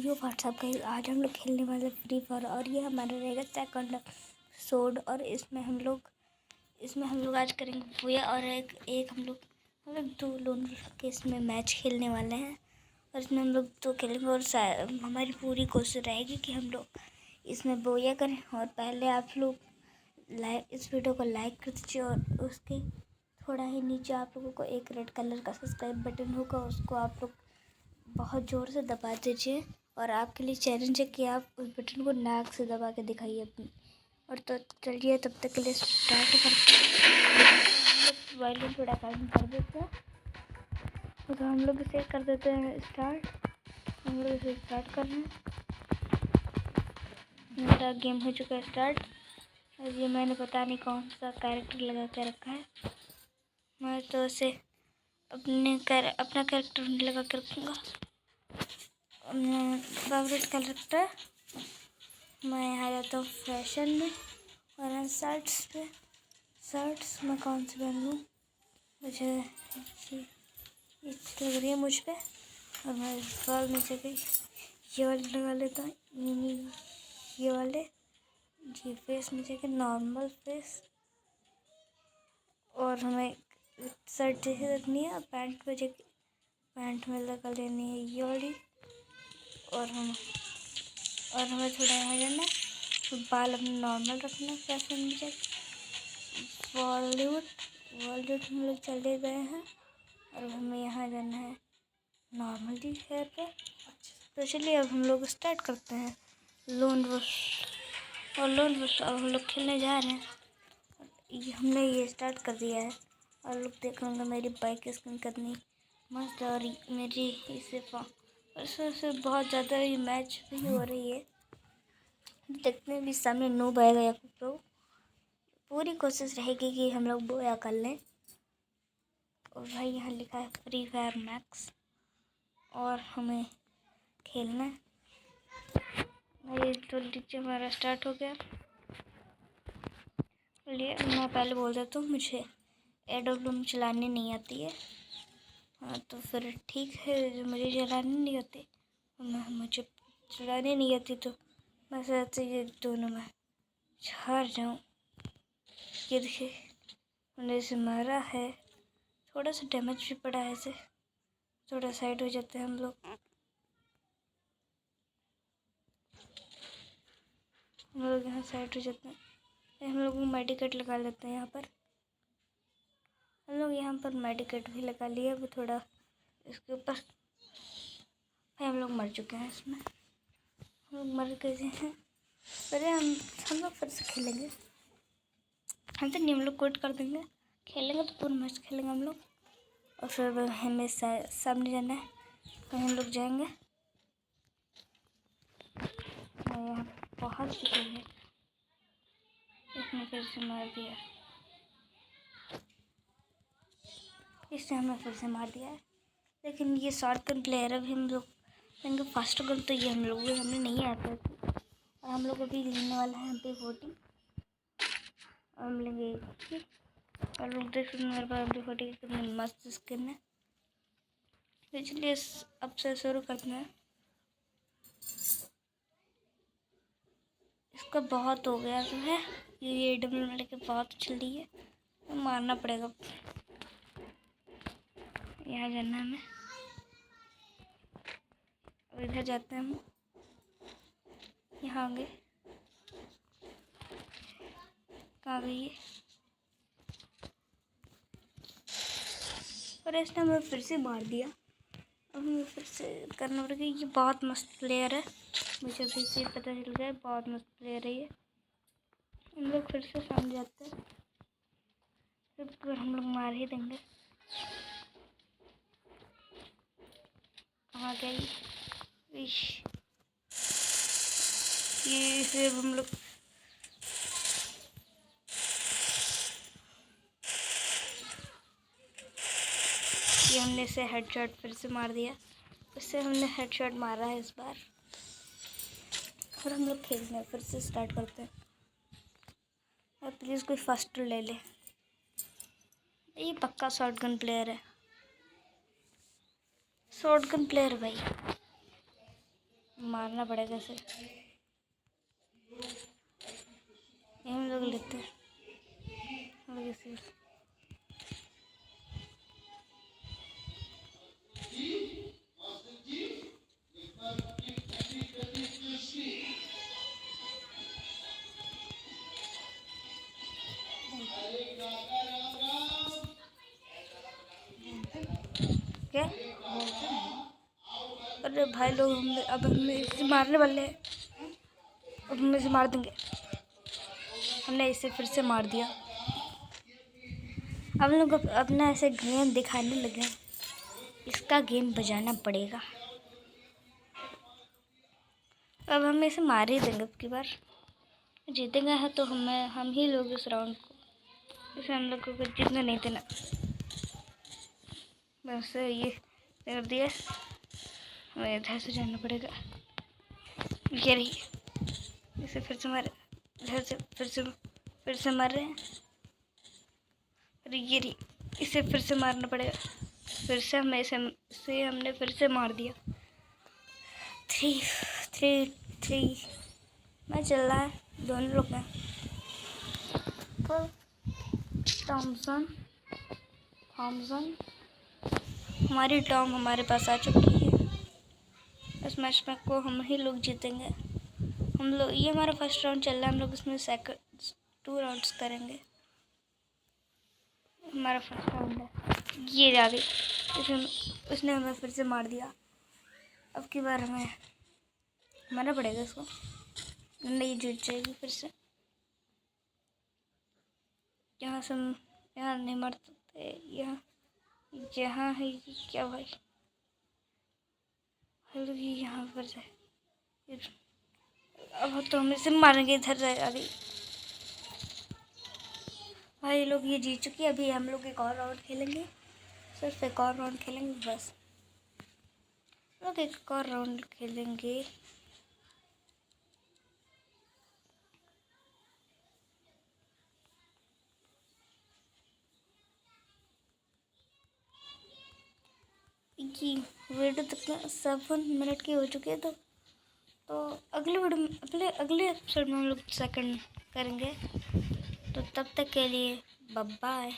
यो WhatsApp का आज हम लोग खेलने वाले फ्री फायर और ये हमारा रहेगा सेकंड एपिसोड। और इसमें हम लोग आज करेंगे पूजा और एक हम लोग मतलब 2 लोग के इसमें मैच खेलने वाले हैं। और इसमें हम लोग 2 खेलेंगे और हमारी पूरी कोशिश रहेगी कि हम लोग इसमें बोया करें। और पहले आप लोग इस वीडियो को लाइक कर दीजिए और उसके थोड़ा ही नीचे आप लोगों को एक रेड कलर का सब्सक्राइब बटन होगा, उसको आप लोग बहुत ज़ोर से दबा दीजिए। और आपके लिए चैलेंज है कि आप उस बटन को नाक से दबा के दिखाइए अपनी। और तो चलिए तब तक के लिए स्टार्ट करते हैं। वायलेंस थोड़ा काम कर देते हैं तो हम लोग इसे कर देते हैं स्टार्ट। हम लोग इसे स्टार्ट कर रहे हैं। मेरा गेम हो चुका है स्टार्ट। और ये मैंने पता नहीं कौन सा कैरेक्टर लगा के रखा है। मैं तो इसे अपना कैरेक्टर लगा के रखूँगा। फेवरेट कैरेक्टर मैं यहाँ जाता हूँ फैशन में और शर्ट्स पे। शर्ट्स मैं कौन सी पहन लूँ, मुझे अच्छी लग रही है मुझ पे। और मैं बाल में से ये वाले लगा लेता हूँ, ये वाले जी। फेस में से नॉर्मल फेस। और हमें शर्ट जैसे रखनी है और पैंट में लगा लेनी है ये वाली। और हमें थोड़ा यहाँ जाना है तो बाल अपने नॉर्मल रखना है। फैशन में बॉलीवुड हम लोग चले गए हैं और हमें यहाँ जाना है नॉर्मली हेयर पे। तो चलिए अब हम लोग स्टार्ट करते हैं लोन वुल्फ। अब हम लोग खेलने जा रहे हैं। हमने ये स्टार्ट कर दिया है और लोग देख लेंगे मेरी बाइक स्किन करनी मस्त। और मेरी इससे बहुत ज़्यादा ही मैच भी हो रही है। देखने भी सामने नूब आएगा या तो पूरी कोशिश रहेगी कि हम लोग बोया कर लें। और भाई यहाँ लिखा है फ्री फायर मैक्स और हमें खेलना है भाई। तो नीचे हमारा स्टार्ट हो गया। चलिए मैं पहले बोल देता हूँ मुझे AWM चलानी नहीं आती है। हाँ तो फिर ठीक है, जो मुझे चलानी नहीं आती मुझे चलानी नहीं आती तो मैं सोचती ये दोनों में हार जाऊँ। ये देखिए मैंने इसे मारा है, थोड़ा सा डैमेज भी पड़ा है। ऐसे थोड़ा साइड हो जाते हैं हम लोग। यहाँ साइड हो जाते हैं। हम लोग मेडिकेट लगा लेते हैं यहाँ पर। हम लोग यहाँ पर मेडिकेट भी लगा लिया। वो थोड़ा इसके ऊपर भाई हम लोग मर चुके हैं इसमें। हम लोग मर गए हैं। अरे हम लोग फिर से खेलेंगे। हम तो नहीं, हम लोग क्विट कर देंगे। खेलेंगे तो पूरा मैच खेलेंगे हम लोग। और फिर हमें सामने जाना है कहीं हम लोग जाएंगे। यहाँ बहुत सी है, इसने फिर से मार दिया। इसने हमें फिर से मार दिया है। लेकिन ये शॉर्ट गन प्लेयर है। अभी हम लोग लेंगे फास्ट गन तो ये हमें नहीं आता थी। और हम लोग अभी लेने वाला है MP40 और हम लेंगे और लोग देख सकते हैं मेरे पास MP40 की कितनी मस्त स्किन है। तो चलिए अब से शुरू करते हैं। इसका बहुत हो गया तो है ये AWM लेके बहुत चली है तो मारना पड़ेगा। यहाँ जाना हमें, इधर जाते हैं हम। यहाँ गए, कहाँ गई है? और इसने हमें फिर से मार दिया। अब हमें फिर से करना पड़ेगा। ये बहुत मस्त प्लेयर है, मुझे अभी से पता चल गया। बहुत मस्त प्लेयर है ये। हम लोग फिर से सामने जाते हैं, फिर हम लोग मार ही देंगे। कहाँ गई ये? फिर हम लोग ये हमने इसे हेडशॉट फिर से मार दिया। इससे हमने हेडशॉट मारा है इस बार। और हम लोग खेलने फिर से स्टार्ट करते हैं। और प्लीज़ कोई फर्स्ट ले ले। ये पक्का शॉटगन प्लेयर है, शॉटगन प्लेयर भाई। मारना पड़ेगा इसे। ये हम लोग लेते हैं हम लोग इसे। क्या? अरे भाई लोग अब हम इसे मारने वाले हैं। अब हम इसे मार देंगे। हमने इसे फिर से मार दिया। अब लोग अपना ऐसे गेम दिखाने लगे। इसका गेम बजाना पड़ेगा। अब हम इसे मार ही देंगे। अब की बार जीतेंगे है तो हम ही लोग इस राउंड को। इसे हम लोग को जीतने नहीं देना। बस ये कर दिया। हमें इधर से जाना पड़ेगा। ये रही। इसे फिर से मारे। इधर से फिर से मार रहे हैं। अरे ये रही। इसे फिर से मारना पड़ेगा। फिर से हमने फिर से मार दिया। 3-3 मैं चल रहा है। दोनों लोग हैं। थॉमसन हमारी टॉम हमारे पास आ चुकी है। इस मैच में को हम ही लोग जीतेंगे। हम लोग ये हमारा फर्स्ट राउंड चल रहा है। हम लोग इसमें सेकंड 2 राउंड्स करेंगे। हमारा फर्स्ट राउंड है। ये आ गई। उसने हमें फिर से मार दिया। अब की बार हमें मारना पड़ेगा इसको। नहीं जीत जाएगी फिर से। यहाँ से हम यहाँ नहीं मार सकते। यहाँ है क्या भाई? लोग यहाँ पर जाए। अब तो हम इसे मारेंगे। इधर से आ गई। भाई लोग ये जीत चुकी है। अभी हम लोग एक और राउंड खेलेंगे। सिर्फ एक और राउंड खेलेंगे बस। लोग एक और राउंड खेलेंगे। ये वीडियो तक 7 मिनट की हो चुकी है। तो अगले वीडियो में अगले एपिसोड में हम लोग सेकंड करेंगे। तो तब तक के लिए बाय बाय।